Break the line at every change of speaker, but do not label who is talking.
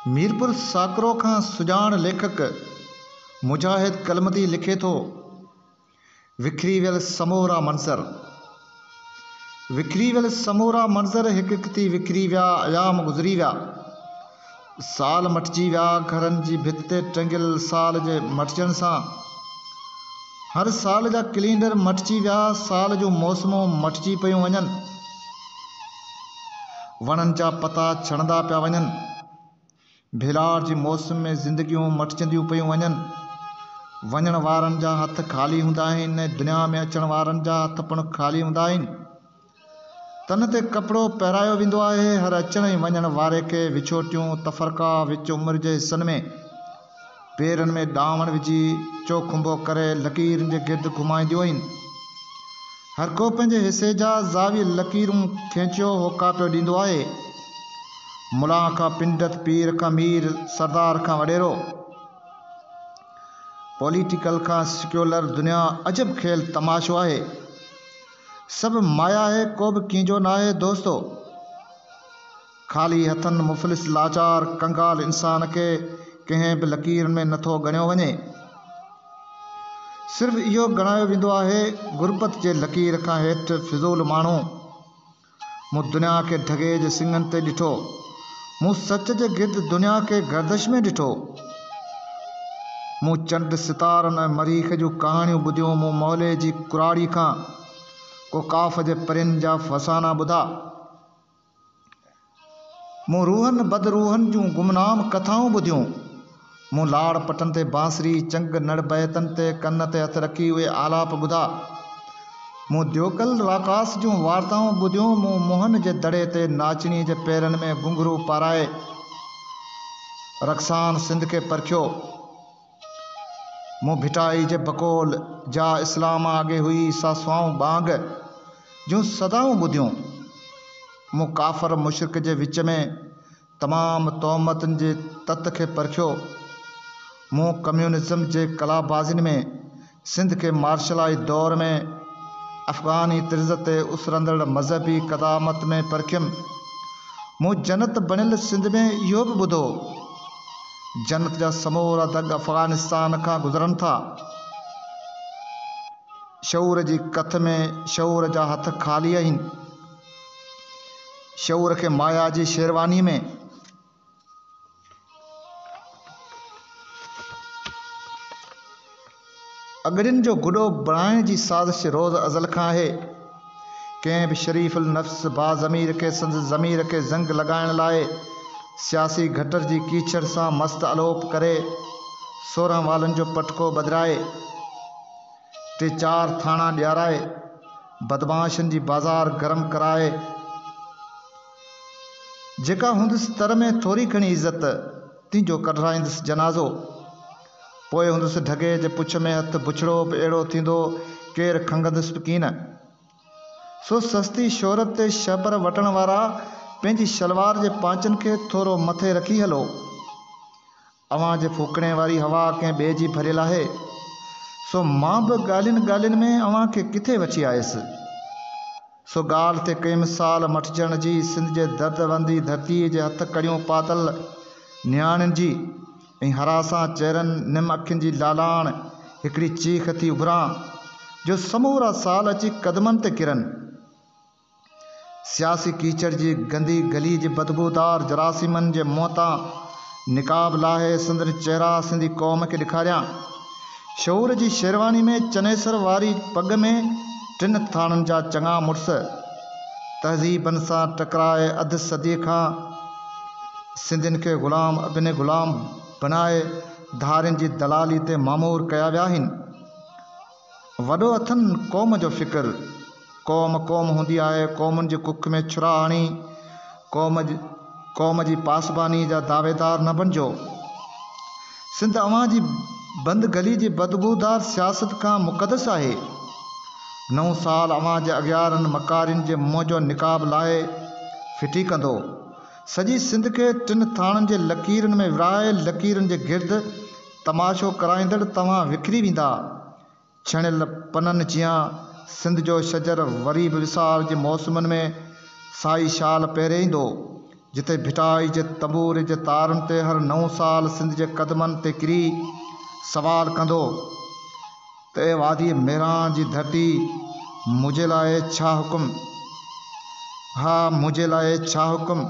मीरपुर साकरो खां सुजाण लेखक मुजाहिद कलमती लिखे थो, विखरी वियल समूरा मंज़र। विखरी वियल समूरा मंज़र, हिक हिक थी विखरी विया, अयाम गुज़री विया, साल मटिजी विया। घरनि जी भित ते टंगियल साल जे मटिजण सां हर साल जा कैलेंडर मटिजी विया, साल जूं मौसमूं मटिजी पियूं वञनि, वणनि जा पता छणंदा पिया वञनि, भेलाड़ जी मौसम में ज़िंदगियूं मटिजंदियूं पियूं वञनि। वञण वारनि जा हथ ख़ाली हूंदा आहिनि, दुनिया में अचण वारनि जा हथ पिणु ख़ाली हूंदा आहिनि। तन ते कपिड़ो पहिरायो वेंदो आहे, हर अचण ऐं वञण वारे खे विछोटियूं तफ़रका विच उमिरि जे हिसनि में, पेरनि में ॾावण विझी चोखुंबो करे लकीरनि जे गिर्द घुमाईंदियूं आहिनि। हर को पंहिंजे हिसे जा ज़ावी लकीरूं खिचियो होका पियो ॾींदो आहे। मुला खां पिंडत, पीर खां मीर, सरदार खां वॾेरो, पॉलिटिकल खां सिक्योलर, दुनिया अजब खेल तमाशो आहे। सभु माया आहे, को बि कींजो न आहे दोस्तो। ख़ाली हथनि मुफ़लिस लाचार कंगाल इंसान खे कंहिं बि लकीर में नथो ॻणियो वञे। सिर्फ़ इहो ॻणायो वेंदो आहे, गुरबत जे लकीर खां हेठि फिज़ूल माण्हू। मूं दुनिया खे ढगे जे सिंगनि ते ॾिठो, मूं सच जे गिर्द दुनिया खे गर्दिश में ॾिठो। मूं चंड सितारनि ऐं मरीख़ जूं कहाणियूं ॿुधियूं, मूं मौले जी कुराड़ी खां को काफ़ जे परियुनि जा फ़साना ॿुधा। मूं रूहनि बदरूहनि जूं गुमनाम कथाऊं ॿुधियूं, मूं लाड़ पटनि ते बांसरी, चंग नड़ बैतनि ते कन ते हथ रखी उहे आलाप ॿुधा। मूं द्योकल राकास जूं वार्ताऊं ॿुधियूं, मूं मोहन जे दड़े ते नाचणी जे पेरनि में घुंघरू पाराए रक्सान सिंध खे परखियो। मूं भिटाई जे बकोल जा इस्लाम आगे हुई सा स्वाऊं बांग जूं सदाऊं ॿुधियूं। मूं काफ़र मुशरिक जे विच में तमामु तोहमतुनि जे तत खे परखियो। मूं कम्यूनिज़म जे कलाबाज़िन में सिंध खे मार्शलाई दौर में अफ़गानी तर्ज़ ते उसरंदड़ मज़हबी क़दामत में परखियुमि। मूं जन्नत बणियल सिंध में इहो बि ॿुधो, जन्नत जा समूरा दग अफ़गानिस्तान खां गुज़रनि था। शऊर जी कथ में शऊर जा हथ ख़ाली आहिनि, शऊर खे माया जी शेरवानी में अगड़ियुनि जो गुॾो बणाइण जी साज़िश रोज़ अज़ल खां आहे। कंहिं बि शरीफ़ुल नफ़्स बाज़मीर खे संदसि ज़मीर खे ज़ंग लॻाइण लाइ सियासी घटर जी कीचड़ सां मस्त अलोप करे 16 वालनि जो पटको बदिराए, 3-4 थाणा ॾियाराए, बदमाशनि जी बाज़ार गरम कराए, जेका हूंदुसि तर में थोरी घणी इज़त तींजो कढराईंदुसि जनाज़ो। पोइ हूंदुसि ढगे जे पुछ में हथ, बुछड़ो बि अहिड़ो थींदो केरु खंघंदुसि बि कीन। सो सस्ती शोहरत ते शबर वठण वारा पंहिंजी शलवार जे पांचनि खे थोरो मथे रखी हलो। अव्हां जे फूकणे वारी हवा कंहिं ॿिए जी भरियल आहे, सो मां बि ॻाल्हियुनि ॻाल्हियुनि में अव्हां खे किथे वठी आयुसि। सो ॻाल्हि ते कई मिसाल मटिजण जी, सिंध जे दर्दवंदी धरतीअ जे हथ कड़ियूं पातल नियाणियुनि जी ऐं हरासां चेहरनि, निम अखियुनि जी लालाण हिकिड़ी चीख थी उभरां जो समूरा साल अची कदमनि ते किरनि। सियासी कीचड़ जी गंदी गली जी बदबूदार जरासीमनि जे मुंहं तां निकाब लाहे संदन चेहरा सिंधी क़ौम खे ॾेखारियां। शऊर जी शेरवानी में चनेसर वारी पग में 3 थाणनि जा चङा मुड़ुस, तहज़ीबनि सां टकराए अध सदीअ खां सिंधियुनि खे ग़ुलाम अबिन ग़ुलाम बनाए धारियुनि जी दलाली ते मामूर कया विया आहिनि। वॾो अथनि क़ौम जो फ़िक्र, क़ौम क़ौम हूंदी आहे, क़ौमुनि जी कुख में छुरा हणी क़ौम जी पासबानी जा दावेदार न बणिजो। सिंध अव्हां जी बंद गली जी बदबूदार सियासत खां मुक़दस आहे। 9 साल अव्हां जे अॻियारनि मकारियुनि जे मुंहं जो निकाब लाहे फिटी कंदो। सॼी सिंध खे 3 थाणनि जे लकीरनि में विराए लकीरनि जे गिर्द तमाशो कराईंदड़ तव्हां विकिरी वेंदा। छणियल पननि जियां सिंध जो शजर वरी बि विसाल जे मौसमनि में साई शाल पहिरे ईंदो। जिते भिटाई जे तंबूर जे तारनि ते हर नओं साल सिंध जे क़दमनि ते किरी सवाल कंदो त ए वादी मेरान जी धरती मुंहिंजे लाइ छा हुकुम, हा मुंहिंजे लाइ छा हुकुम।